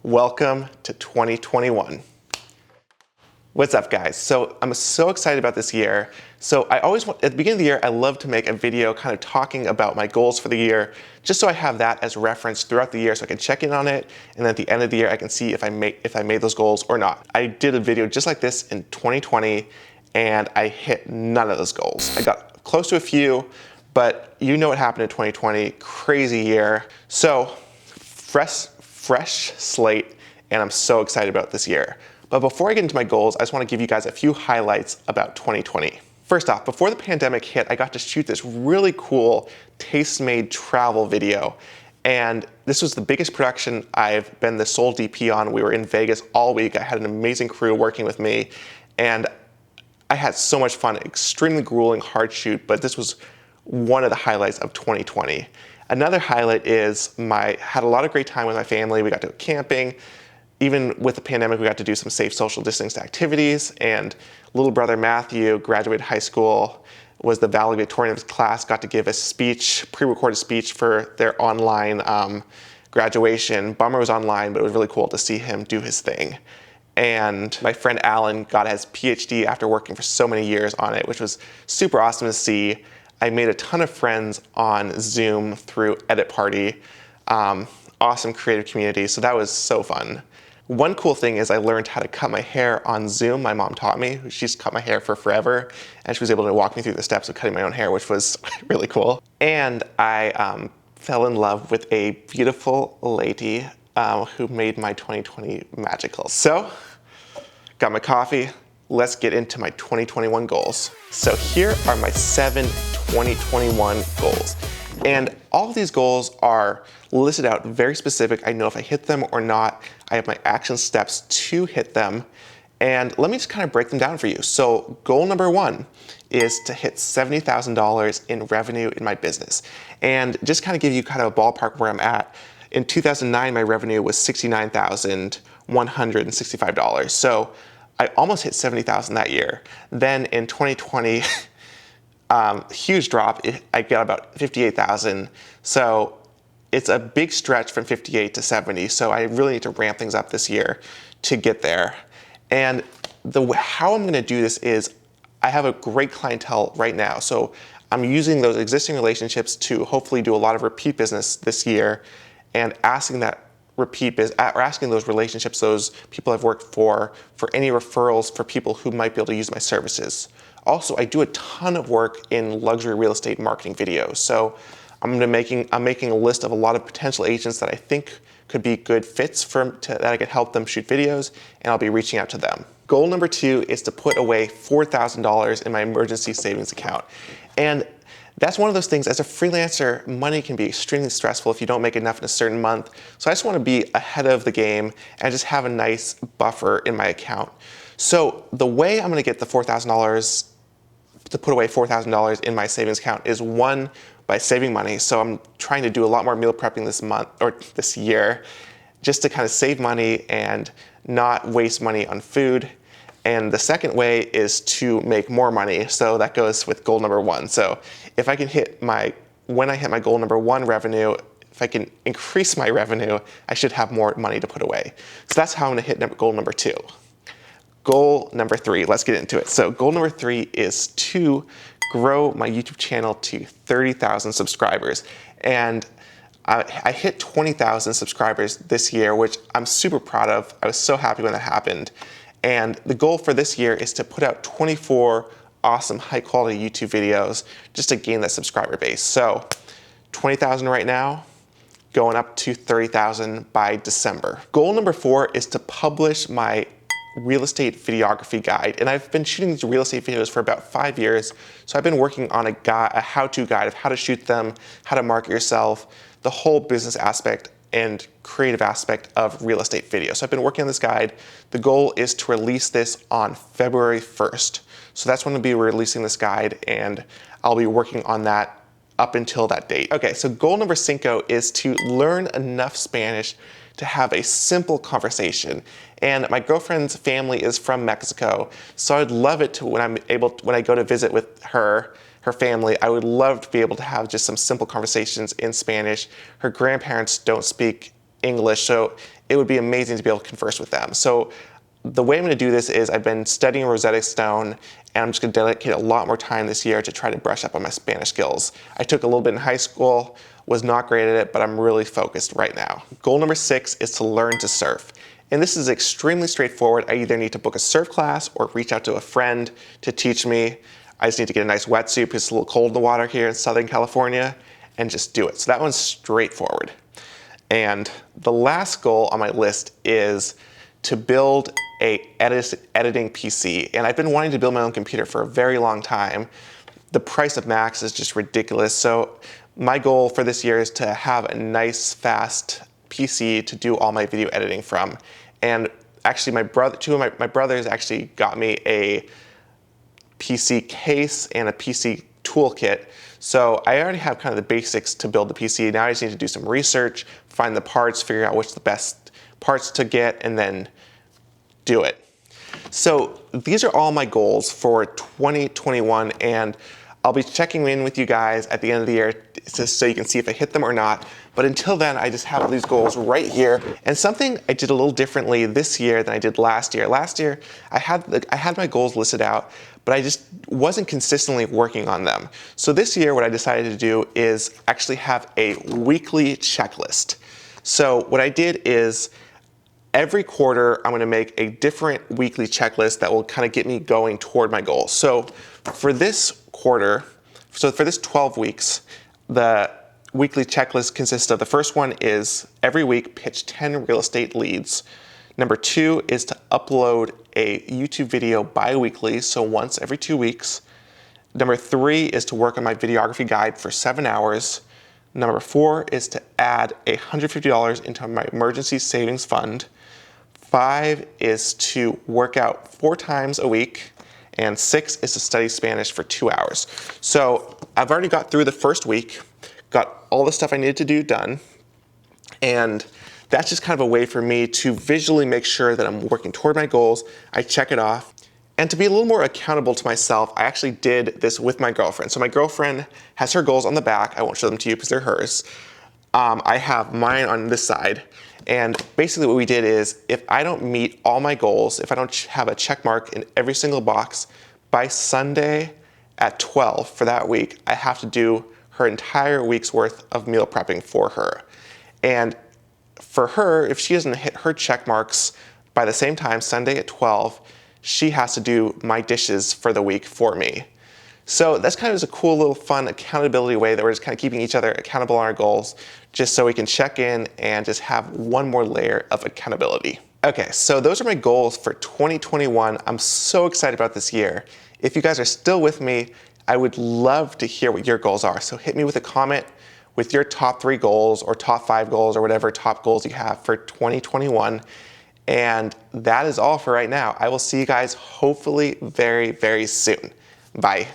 Welcome to 2021. What's up, guys? So I'm so excited about this year. So I always want, at the beginning of the year, I love to make a video kind of talking about my goals for the year, just so I have that as reference throughout the year so I can check in on it. And then at the end of the year, I can see if I made those goals or not. I did a video just like this in 2020 and I hit none of those goals. I got close to a few, but you know what happened in 2020, crazy year. So fresh slate, and I'm so excited about this year. But before I get into my goals, I just want to give you guys a few highlights about 2020. First off, before the pandemic hit, I got to shoot this really cool Tastemade travel video. And this was the biggest production I've been the sole DP on. We were in Vegas all week. I had an amazing crew working with me, and I had so much fun. Extremely grueling, hard shoot, but this was one of the highlights of 2020. Another highlight is had a lot of great time with my family. We got to go camping. Even with the pandemic, we got to do some safe social distanced activities, and little brother Matthew graduated high school, was the valedictorian of his class, got to give a speech, pre-recorded speech for their online graduation. Bummer was online, but it was really cool to see him do his thing. And my friend Alan got his PhD after working for so many years on it, which was super awesome to see. I made a ton of friends on Zoom through Edit Party. Awesome creative community, so that was so fun. One cool thing is I learned how to cut my hair on Zoom. My mom taught me. She's cut my hair for forever, and she was able to walk me through the steps of cutting my own hair, which was really cool. And I fell in love with a beautiful lady who made my 2020 magical. So, got my coffee. Let's get into my 2021 goals. So here are my 7 2021 goals. And all of these goals are listed out very specific. I know if I hit them or not. I have my action steps to hit them. And let me just kind of break them down for you. So goal number 1 is to hit $70,000 in revenue in my business. And just kind of give you kind of a ballpark where I'm at. In 2009, my revenue was $69,165. So I almost hit $70,000 that year. Then in 2020, huge drop. I got about $58,000. So it's a big stretch from 58 to 70. So I really need to ramp things up this year to get there. And how I'm going to do this is I have a great clientele right now. So I'm using those existing relationships to hopefully do a lot of repeat business this year, and asking those relationships, those people I've worked for any referrals for people who might be able to use my services. Also, I do a ton of work in luxury real estate marketing videos. So I'm making a list of a lot of potential agents that I think could be good fits that I could help them shoot videos, and I'll be reaching out to them. Goal number 2 is to put away $4,000 in my emergency savings account. And that's one of those things, as a freelancer, money can be extremely stressful if you don't make enough in a certain month. So I just want to be ahead of the game and just have a nice buffer in my account. So the way I'm going to get the $4,000, to put away $4,000 in my savings account, is 1, by saving money. So I'm trying to do a lot more meal prepping this month or this year, just to kind of save money and not waste money on food. And the second way is to make more money. So that goes with goal number 1. So if I can when I hit my goal number 1 revenue, if I can increase my revenue, I should have more money to put away. So that's how I'm going to hit goal number 2. Goal number 3, let's get into it. So goal number 3 is to grow my YouTube channel to 30,000 subscribers. And I hit 20,000 subscribers this year, which I'm super proud of. I was so happy when that happened. And the goal for this year is to put out 24 awesome high quality YouTube videos just to gain that subscriber base. So 20,000 right now, going up to 30,000 by December. Goal number 4 is to publish my real estate videography guide. And I've been shooting these real estate videos for about 5 years. So I've been working on a how-to guide of how to shoot them, how to market yourself, the whole business aspect and creative aspect of real estate video. So I've been working on this guide. The goal is to release this on February 1st. So that's when I'll be releasing this guide, and I'll be working on that up until that date. Okay, so goal number 5 is to learn enough Spanish to have a simple conversation. And my girlfriend's family is from Mexico, so I'd love it to when I go to visit with her family, I would love to be able to have just some simple conversations in Spanish. Her grandparents don't speak English, so it would be amazing to be able to converse with them. So the way I'm going to do this is I've been studying Rosetta Stone, and I'm just going to dedicate a lot more time this year to try to brush up on my Spanish skills. I took a little bit in high school, was not great at it, but I'm really focused right now. Goal number 6 is to learn to surf. And this is extremely straightforward. I either need to book a surf class or reach out to a friend to teach me. I just need to get a nice wetsuit because it's a little cold in the water here in Southern California, and just do it. So that one's straightforward. And the last goal on my list is to build a editing PC. And I've been wanting to build my own computer for a very long time. The price of Macs is just ridiculous. So my goal for this year is to have a nice, fast PC to do all my video editing from. And actually two of my brothers actually got me a PC case and a PC toolkit. So I already have kind of the basics to build the PC. Now I just need to do some research, find the parts, figure out which the best parts to get, and then do it. So these are all my goals for 2021, and I'll be checking in with you guys at the end of the year just so you can see if I hit them or not. But until then, I just have these goals right here. And something I did a little differently this year than I did last year. Last year, I had my goals listed out, but I just wasn't consistently working on them. So this year, what I decided to do is actually have a weekly checklist. So what I did is every quarter, I'm gonna make a different weekly checklist that will kind of get me going toward my goals. So for this quarter, so for this 12 weeks, the weekly checklist consists of, the first one is every week pitch 10 real estate leads. Number 2 is to upload a YouTube video bi-weekly, so once every 2 weeks. Number 3 is to work on my videography guide for 7 hours. Number 4 is to add $150 into my emergency savings fund. 5 is to work out 4 times a week. And 6 is to study Spanish for 2 hours. So I've already got through the first week, got all the stuff I needed to do done, and that's just kind of a way for me to visually make sure that I'm working toward my goals. I check it off. And to be a little more accountable to myself, I actually did this with my girlfriend. So my girlfriend has her goals on the back. I won't show them to you because they're hers. I have mine on this side. And basically what we did is, if I don't meet all my goals, if I don't have a check mark in every single box, by Sunday at 12 for that week, I have to do her entire week's worth of meal prepping for her. And for her, if she doesn't hit her check marks by the same time, Sunday at 12, she has to do my dishes for the week for me. So that's kind of just a cool little fun accountability way that we're just kind of keeping each other accountable on our goals, just so we can check in and just have one more layer of accountability. Okay, so those are my goals for 2021. I'm so excited about this year. If you guys are still with me, I would love to hear what your goals are. So hit me with a comment with your top 3 goals or top 5 goals or whatever top goals you have for 2021. And that is all for right now. I will see you guys hopefully very, very soon. Bye.